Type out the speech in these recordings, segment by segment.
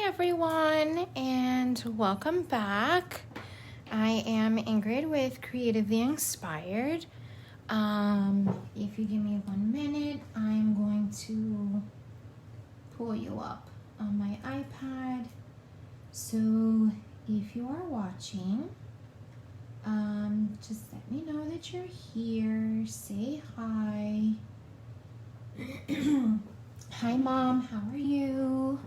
Hi everyone, and welcome back. I am Ingrid with Creatively Inspired. If you give me 1 minute, I'm going to pull you up on my iPad. So if you are watching, just let me know that you're here. Say hi. Hi Mom, how are you?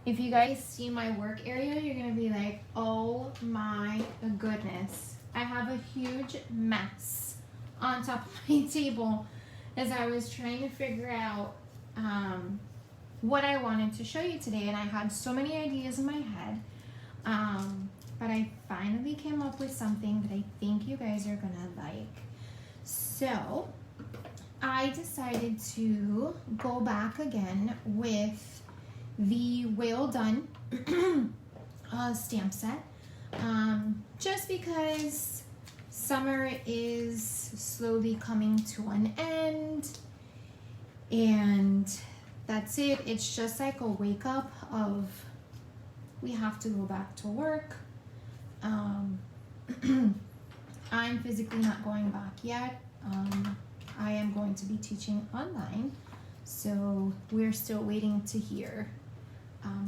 If you guys see my work area, you're gonna be like, oh my goodness. I have a huge mess on top of my table as I was trying to figure out what I wanted to show you today. And I had so many ideas in my head, but I finally came up with something that I think you guys are gonna like. So I decided to go back again with the Well Done stamp set, just because summer is slowly coming to an end, and that's it. It's just like a wake up of we have to go back to work. I'm physically not going back yet. I am going to be teaching online, so we're still waiting to hear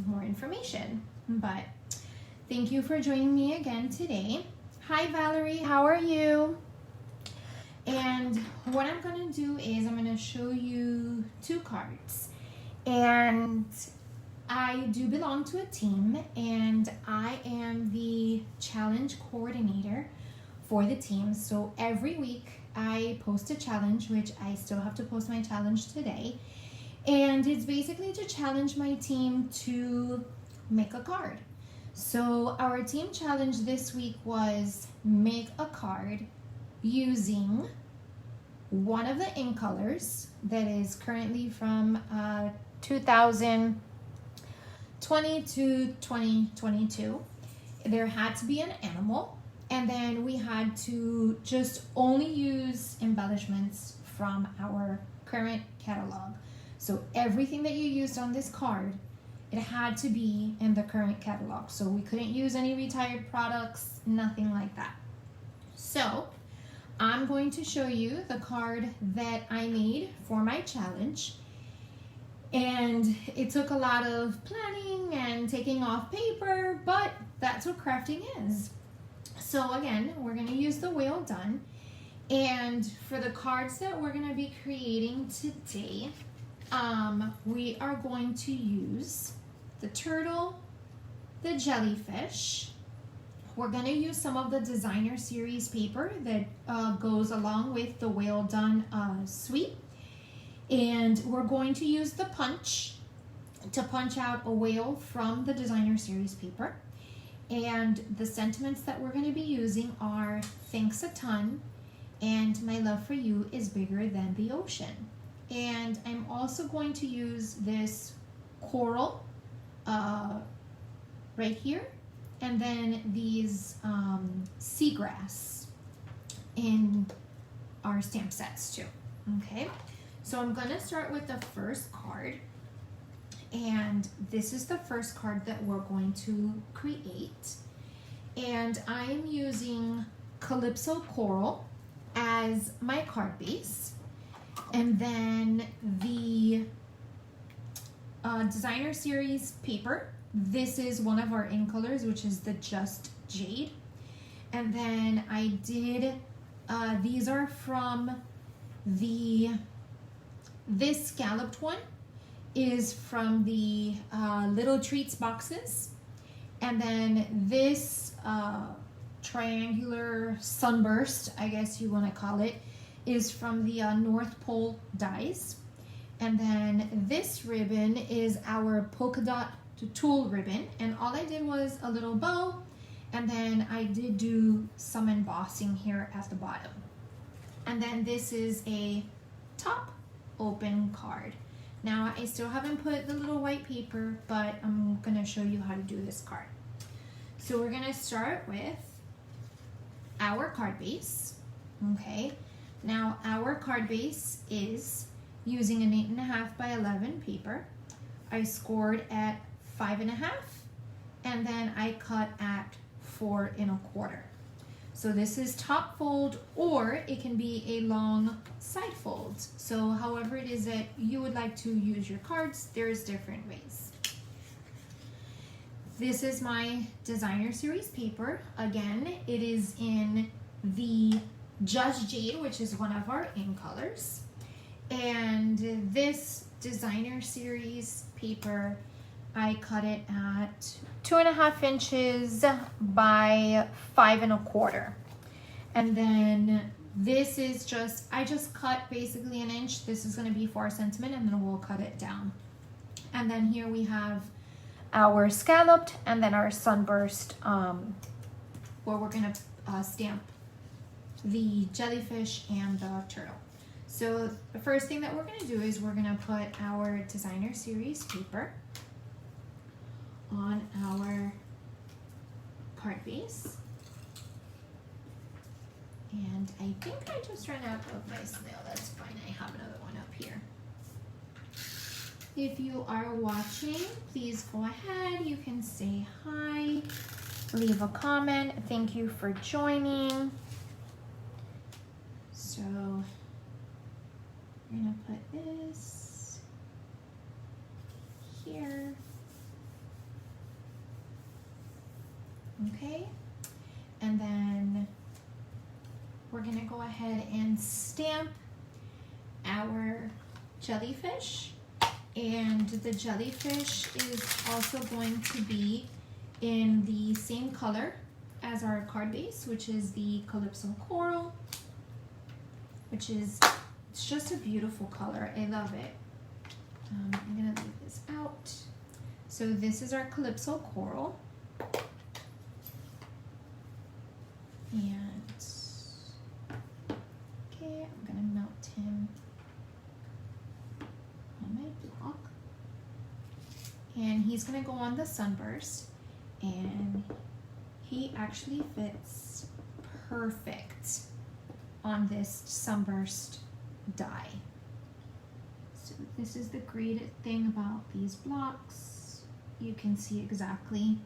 more information. But thank you for joining me again today. Hi Valerie, how are you? And what I'm gonna do is I'm gonna show you 2 cards, and I do belong to a team, and I am the challenge coordinator for the team. So every week I post a challenge, which I still have to post my challenge today. And it's basically to challenge my team to make a card. So our team challenge this week was make a card using one of the ink colors that is currently from 2020 to 2022. There had to be an animal, and then we had to just only use embellishments from our current catalog. So everything that you used on this card, it had to be in the current catalog. So we couldn't use any retired products, nothing like that. So I'm going to show you the card that I made for my challenge. And it took a lot of planning and taking off paper, but that's what crafting is. So again, we're gonna use the Well Done. And for the cards that we're gonna be creating today, we are going to use the turtle, the jellyfish. We're going to use some of the designer series paper that goes along with the Well Done suite. And we're going to use the punch to punch out a whale from the designer series paper. And the sentiments that we're going to be using are thanks a ton, and my love for you is bigger than the ocean. And I'm also going to use this coral right here, and then these seagrass in our stamp sets too. Okay, so I'm gonna start with the first card, and this is the first card that we're going to create. And I'm using Calypso Coral as my card base. And then the designer series paper, this is one of our ink colors, which is the Just Jade. And then I did, these are from this scalloped one is from the Little Treats boxes. And then this triangular sunburst, I guess you want to call it, is from the North Pole dies. And then this ribbon is our polka dot tulle ribbon, and all I did was a little bow, and then I did do some embossing here at the bottom. And then this is a top open card. Now I still haven't put the little white paper, but I'm gonna show you how to do this card. So we're gonna start with our card base. Okay, now our card base is using an 8.5 by 11 paper. I scored at 5.5, and then I cut at 4 1/4. So this is top fold, or it can be a long side fold. So however it is that you would like to use your cards, there's different ways. This is my designer series paper. Again, it is in the Just Jade, which is one of our in colors. And this designer series paper, I cut it at 2.5 inches by 5 1/4. And then this is I just cut basically 1 inch. This is gonna be 4 centimeters, and then we'll cut it down. And then here we have our scalloped and then our sunburst, where we're gonna stamp the jellyfish and the turtle. So the first thing that we're gonna do is we're gonna put our designer series paper on our card base. And I think I just ran out of my snail. That's fine, I have another one up here. If you are watching, please go ahead. You can say hi, leave a comment. Thank you for joining. So we're gonna put this here. Okay, and then we're gonna go ahead and stamp our jellyfish. And the jellyfish is also going to be in the same color as our card base, which is the Calypso Coral, which is, it's just a beautiful color. I love it. I'm gonna leave this out. So this is our Calypso Coral. And okay, I'm gonna melt him on my block. And he's gonna go on the sunburst, and he actually fits perfect on this sunburst die. So this is the great thing about these blocks. You can see exactly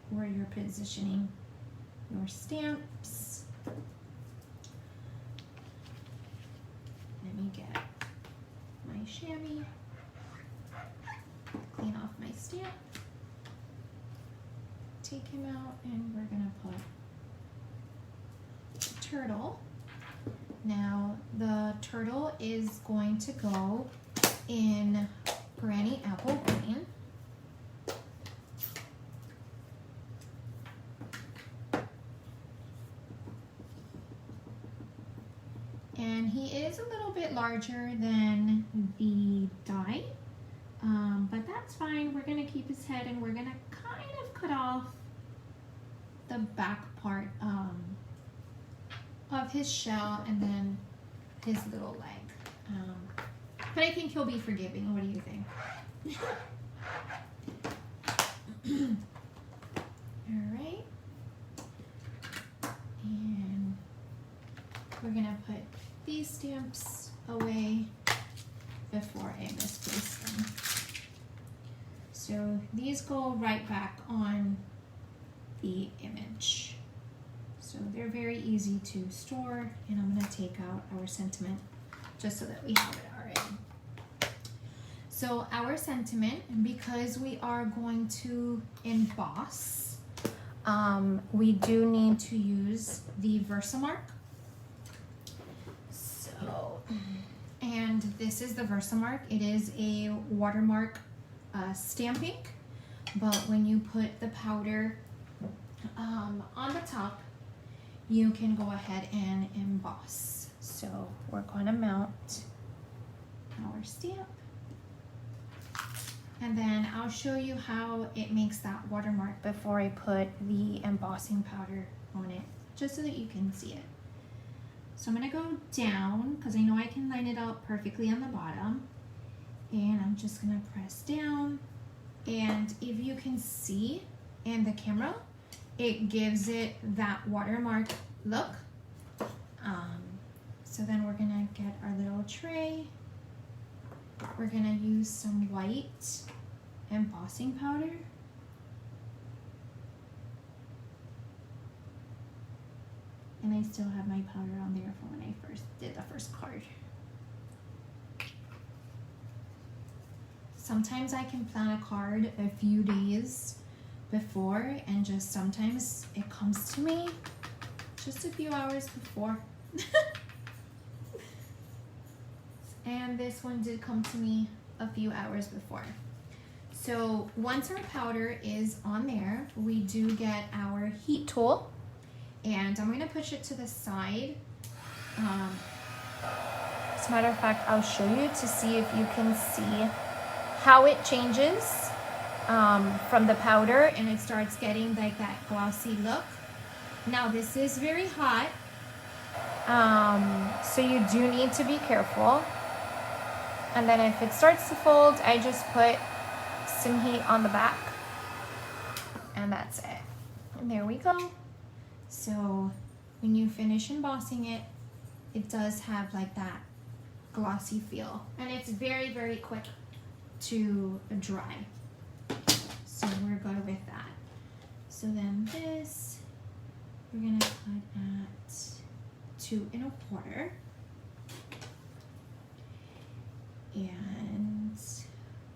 where you're positioning your stamps. Let me get my chamois, clean off my stamp, take him out, and we're gonna put the turtle. Now the turtle is going to go in Granny Apple Green. And he is a little bit larger than the die, but that's fine. We're gonna keep his head, and we're gonna kind of cut off the back part of his shell and then his little leg. But I think he'll be forgiving. What do you think? All right. And we're gonna put these stamps away before I misplace them. So these go right back on the image. So they're very easy to store, and I'm gonna take out our sentiment just so that we have it already. So our sentiment, because we are going to emboss, we do need to use the Versamark. So, and this is the Versamark. It is a watermark stamping, but when you put the powder on the top, you can go ahead and emboss. So we're going to mount our stamp, and then I'll show you how it makes that watermark before I put the embossing powder on it, just so that you can see it. So I'm gonna go down, because I know I can line it up perfectly on the bottom, and I'm just gonna press down, and if you can see in the camera, it gives it that watermark look. So then we're gonna get our little tray. We're gonna use some white embossing powder And I still have my powder on there from when I first did the first card. Sometimes I can plan a card a few days before, and just sometimes it comes to me just a few hours before. And this one did come to me a few hours before. So once our powder is on there, we do get our heat tool, and I'm going to push it to the side. As a matter of fact, I'll show you to see if you can see how it changes from the powder, and it starts getting like that glossy look. Now this is very hot, so you do need to be careful. And then if it starts to fold, I just put some heat on the back, and that's it. And there we go. So when you finish embossing it, it does have like that glossy feel, and it's very, very quick to dry. So we're good with that. So then this, we're gonna cut at 2 1/4. And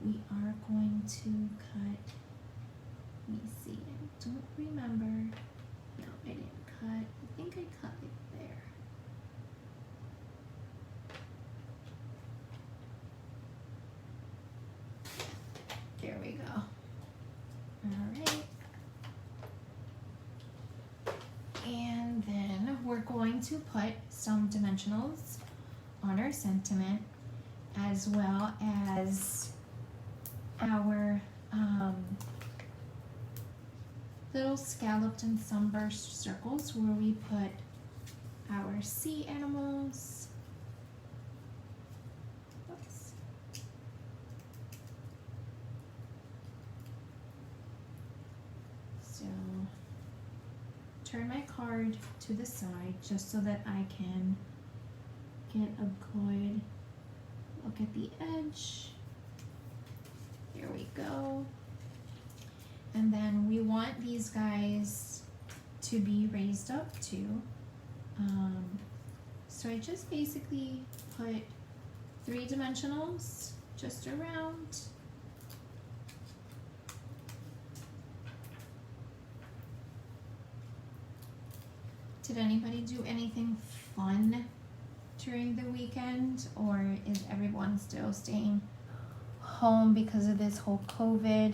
we are going to cut, let me see, I don't remember. No, I didn't cut. I think I cut it there. There we go. All right. And then we're going to put some dimensionals on our sentiment, as well as our little scalloped and sunburst circles where we put our sea animals. Oops. So turn my card to the side just so that I can get a good look at the edge. There we go. And then we want these guys to be raised up too. So I just basically put 3 dimensionals just around. Did anybody do anything fun during the weekend, or is everyone still staying home because of this whole COVID?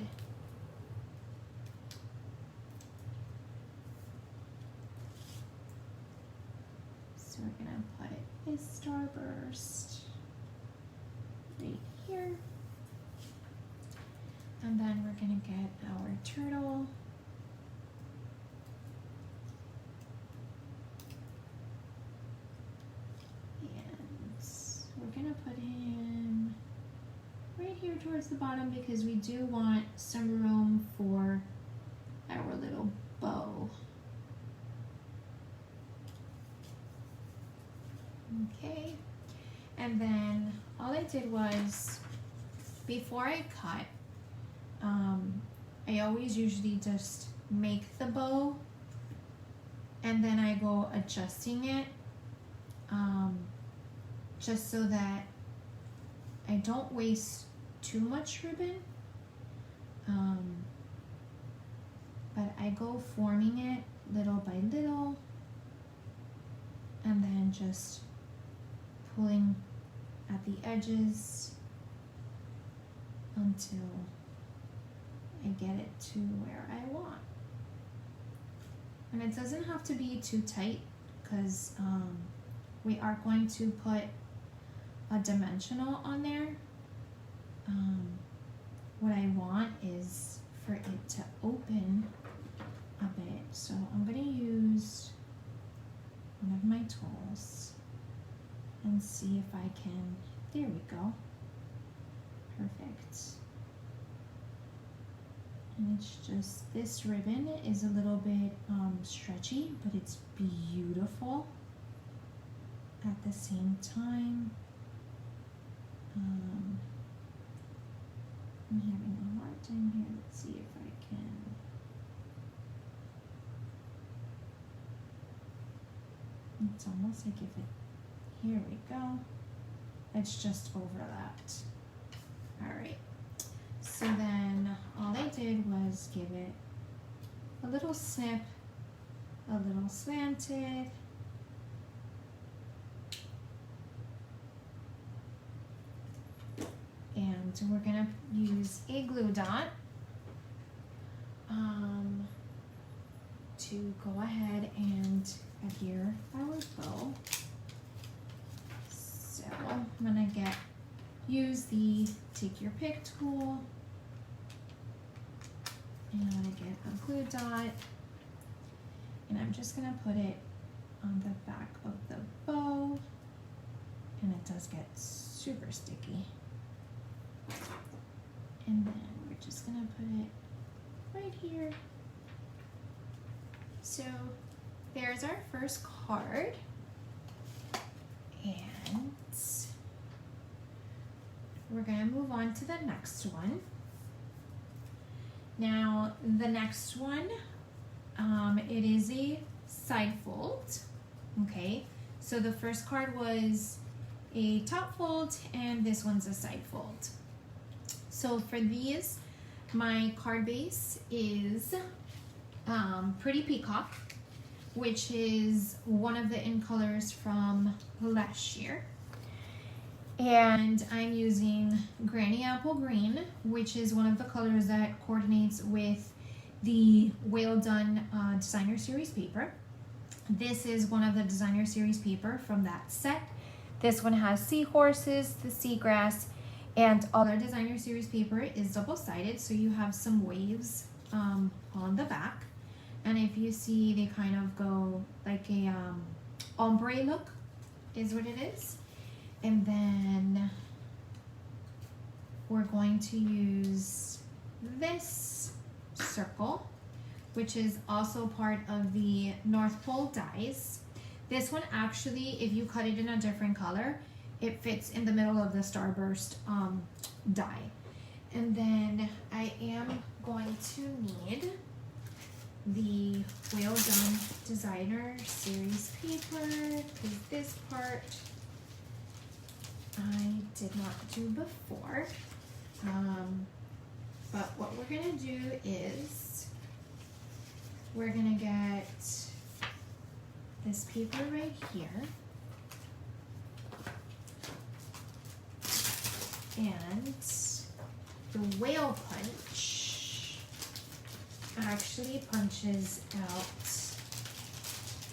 So we're gonna put this starburst right here, and then we're gonna get our turtle. We're gonna put him right here towards the bottom because we do want some room for our little bow. Okay, and then all I did was, before I cut, I always usually just make the bow and then I go adjusting it, just so that I don't waste too much ribbon, but I go forming it little by little and then just pulling at the edges until I get it to where I want. And it doesn't have to be too tight because we are going to put a dimensional on there. What I want is for it to open a bit. So I'm going to use one of my tools and see if I can, there we go. Perfect. And it's just, this ribbon is a little bit stretchy, but it's beautiful at the same time. I'm having a hard time here. Let's see if I can. It's almost like if it, here we go. It's just overlapped. All right. So then all I did was give it a little snip, a little slanted, and we're gonna use a glue dot to go ahead and adhere our bow. So I'm gonna use the take your pick tool, and I'm gonna get a glue dot, and I'm just gonna put it on the back of the bow, and it does get super sticky. And then we're just gonna put it right here. So there's our first card, and we're gonna move on to the next one. Now the next one, it is a side fold. Okay, so the first card was a top fold, and this one's a side fold. So for these, my card base is Pretty Peacock, which is one of the in colors from last year. And I'm using Granny Apple Green, which is one of the colors that coordinates with the Well Done Designer Series paper. This is one of the Designer Series paper from that set. This one has seahorses, the seagrass, and all our Designer Series paper is double-sided, so you have some waves on the back. And if you see, they kind of go like a ombre look is what it is. And then we're going to use this circle, which is also part of the North Pole dies. This one actually, if you cut it in a different color, it fits in the middle of the Starburst die. And then I am going to need the Well Done Designer Series paper, because this part I did not do before. But what we're gonna do is we're gonna get this paper right here, and the whale punch actually punches out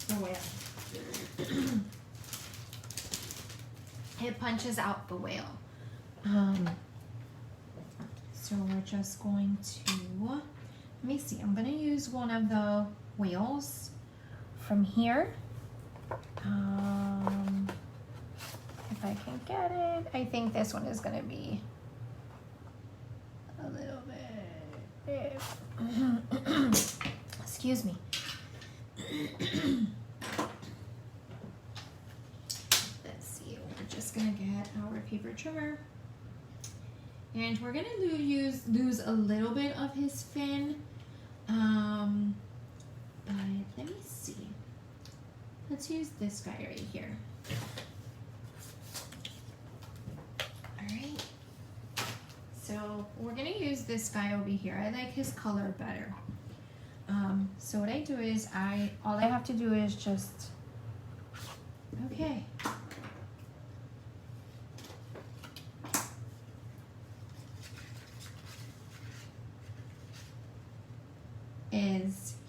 the whale. It punches out the whale. So we're just going to, let me see, I'm gonna use one of the whales from here. If I can get it, I think this one is gonna be a little bit, excuse me. Let's see, we're just gonna get our paper trimmer, and we're gonna lose a little bit of his fin, but let me see. Let's use this guy right here. Alright, so we're gonna use this guy over here. I like his color better. So what I do is all I have to do is just, okay.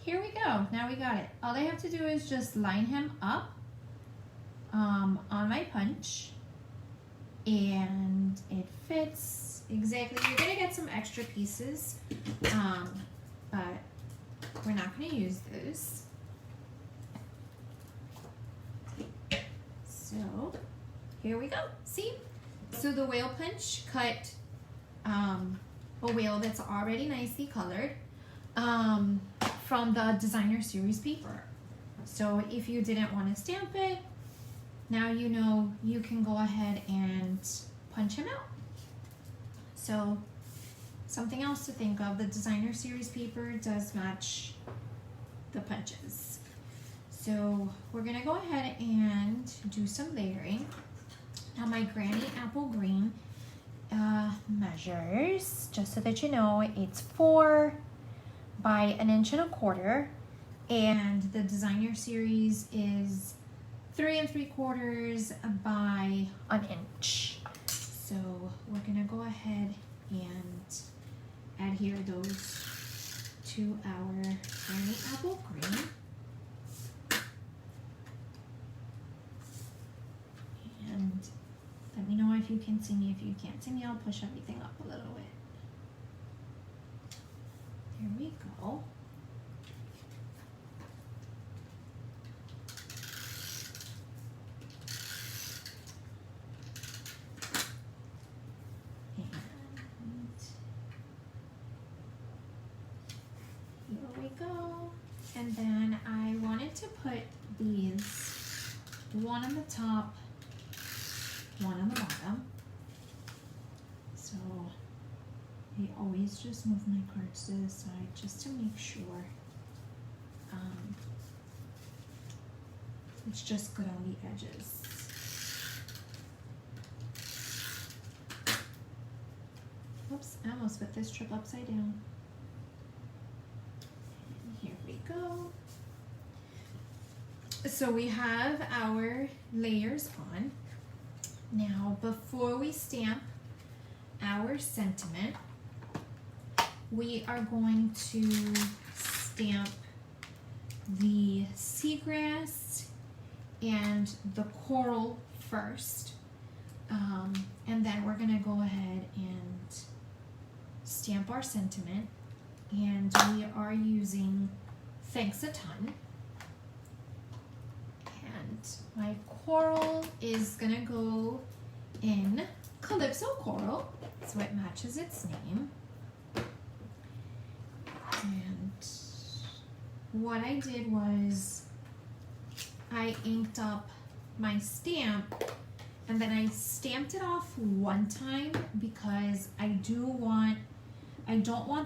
Here we go, now we got it. All I have to do is just line him up on my punch, and it fits exactly. You're gonna get some extra pieces, but we're not gonna use those. So here we go, see? So the whale punch cut a whale that's already nicely colored from the Designer Series paper. So if you didn't want to stamp it, now you know you can go ahead and punch him out. So something else to think of, the Designer Series paper does match the punches. So we're gonna go ahead and do some layering. Now my Granny Apple Green measures, just so that you know, it's 4 by 1.25 inches, and the Designer Series is 3 3/4 by 1 inch. So we're gonna go ahead and adhere those to our Granny Apple Green. And let me know if you can see me. If you can't see me, I'll push everything up a little bit. There we go. And here we go. And then I wanted to put these, one on the top, one on the bottom. So I always just move my cards to the side just to make sure it's just good on the edges. Oops, I almost put this strip upside down. And here we go. So we have our layers on. Now, before we stamp our sentiment, we are going to stamp the seagrass and the coral first. And then we're gonna go ahead and stamp our sentiment. And we are using Thanks a Ton. And my coral is gonna go in Calypso Coral, so it matches its name. And what I did was I inked up my stamp, and then I stamped it off one time because I don't want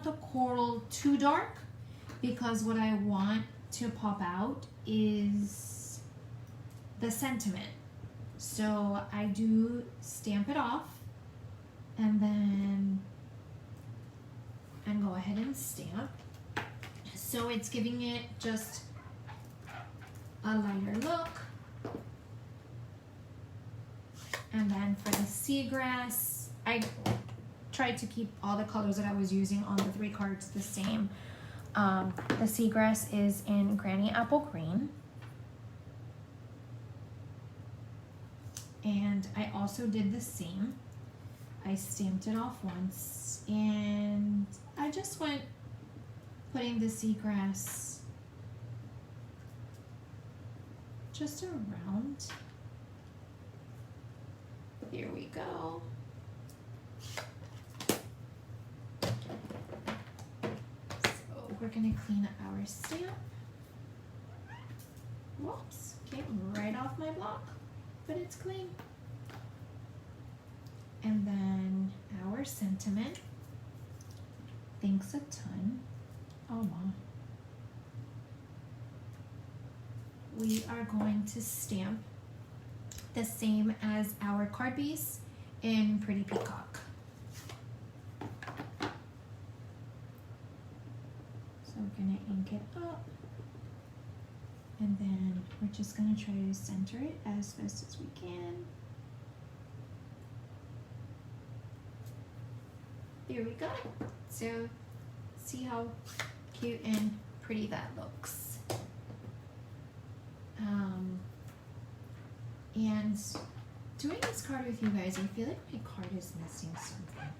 the coral too dark, because what I want to pop out is the sentiment. So I do stamp it off and then go ahead and stamp. So it's giving it just a lighter look. And then for the seagrass, I tried to keep all the colors that I was using on the 3 cards the same. The seagrass is in Granny Apple Green. And I also did the same. I stamped it off once, and I just went putting the seagrass just around. Here we go. So we're gonna clean our stamp. Whoops, came right off my block, but it's clean. And then our sentiment, Thanks a Ton. Oh my. We are going to stamp the same as our card base in Pretty Peacock. So we're gonna ink it up, and then we're just gonna try to center it as best as we can. There we go. So see how cute and pretty that looks. And doing this card with you guys, I feel like my card is missing something.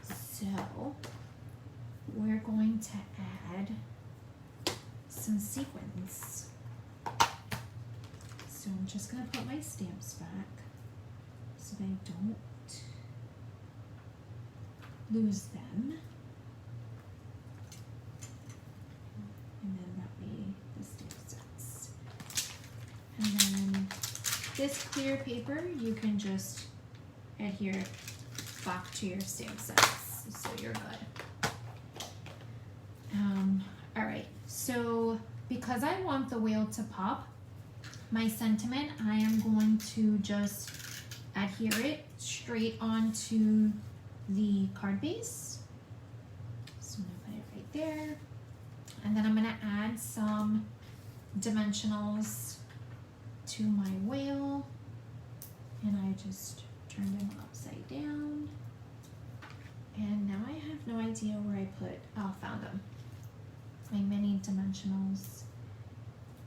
So we're going to add some sequins. So I'm just gonna put my stamps back so that I don't lose them. And then that way the stamp sets. And then this clear paper, you can just adhere back to your stamp sets, so you're good. All right, so because I want the whale to pop, my sentiment, I am going to just adhere it straight onto the card base. So I'm gonna put it right there. And then I'm gonna add some dimensionals to my whale. And I just turn them upside down. And now I have no idea where I put, oh, found them. My mini dimensionals,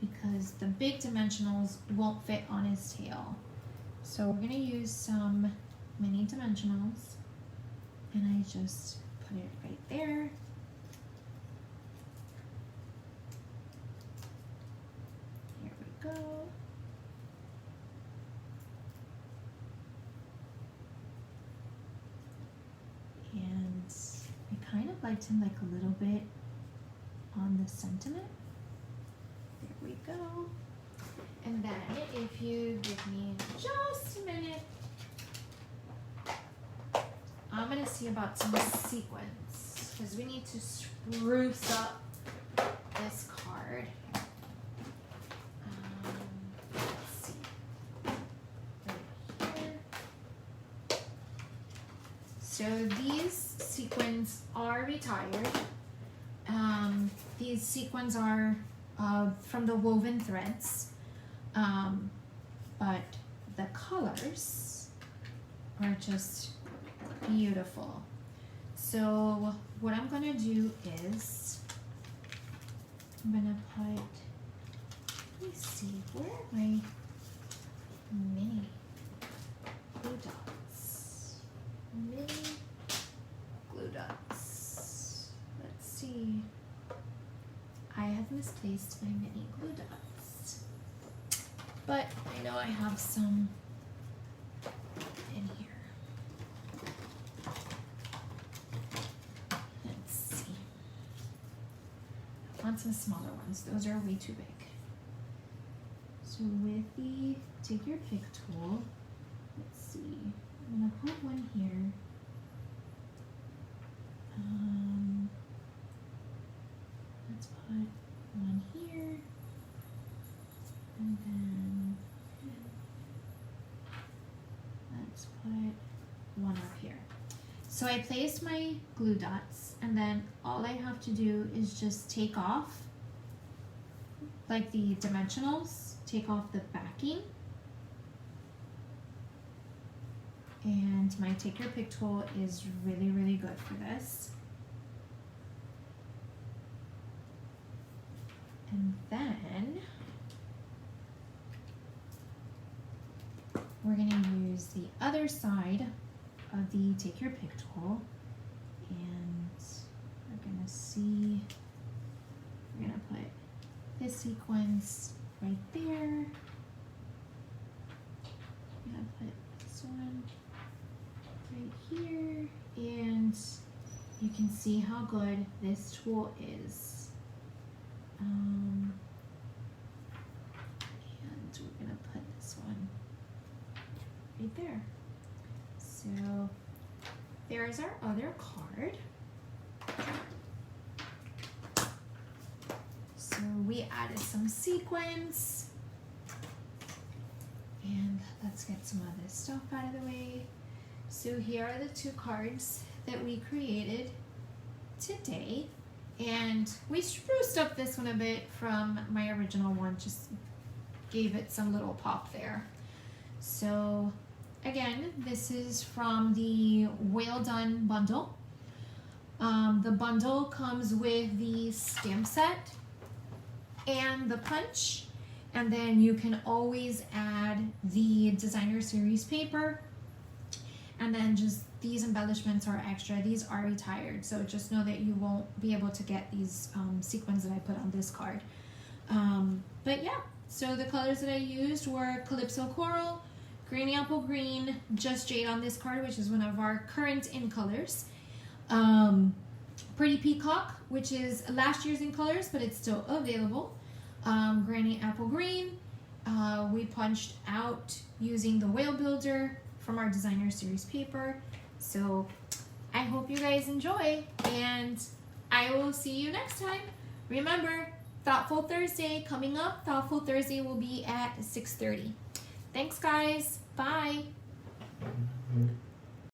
because the big dimensionals won't fit on his tail. So we're gonna use some mini dimensionals, and I just put it right there. Here we go. And I kind of liked him like a little bit on the sentiment. There we go. And then if you give me just a minute, I'm gonna see about some sequins, because we need to spruce up this card. Let's see. Right here. So these sequins are retired. These sequins are from the woven threads, but the colors are just beautiful. So what I'm gonna do is I'm gonna put, let me see, where are my mini glue dots? Mini glue dots. Let's see. I have misplaced my mini glue dots, but I know I have some in here. Let's see. I want some smaller ones. Those are way too big. So with the take your pick tool, let's see. I'm gonna put one here. Let's put one here, and then let's put one up here. So I placed my glue dots, and then all I have to do is just take off, like the dimensionals, take off the backing, and my take your pick tool is really, really good for this. And then we're going to use the other side of the take your pick tool, and we're going to see, we're going to put this sequence right there. I'm going to put this one right here, and you can see how good this tool is. And we're gonna put this one right there. So there's our other card. So we added some sequins, and let's get some of this stuff out of the way. So here are the two cards that we created today. And we spruced up this one a bit from my original one, just gave it some little pop there. So again, this is from the Whale Done bundle. The bundle comes with the stamp set and the punch, and then you can always add the designer series paper, and then just these embellishments are extra. These are retired, so just know that you won't be able to get these sequins that I put on this card. But yeah, so the colors that I used were Calypso Coral, Granny Apple Green, Just Jade on this card, which is one of our current in colors. Pretty Peacock, which is last year's in colors, but it's still available. Granny Apple Green, we punched out using the Whale Builder from our designer series paper. So I hope you guys enjoy, and I will see you next time. Remember, Thoughtful Thursday coming up. Thoughtful Thursday will be at 6:30. Thanks, guys. Bye.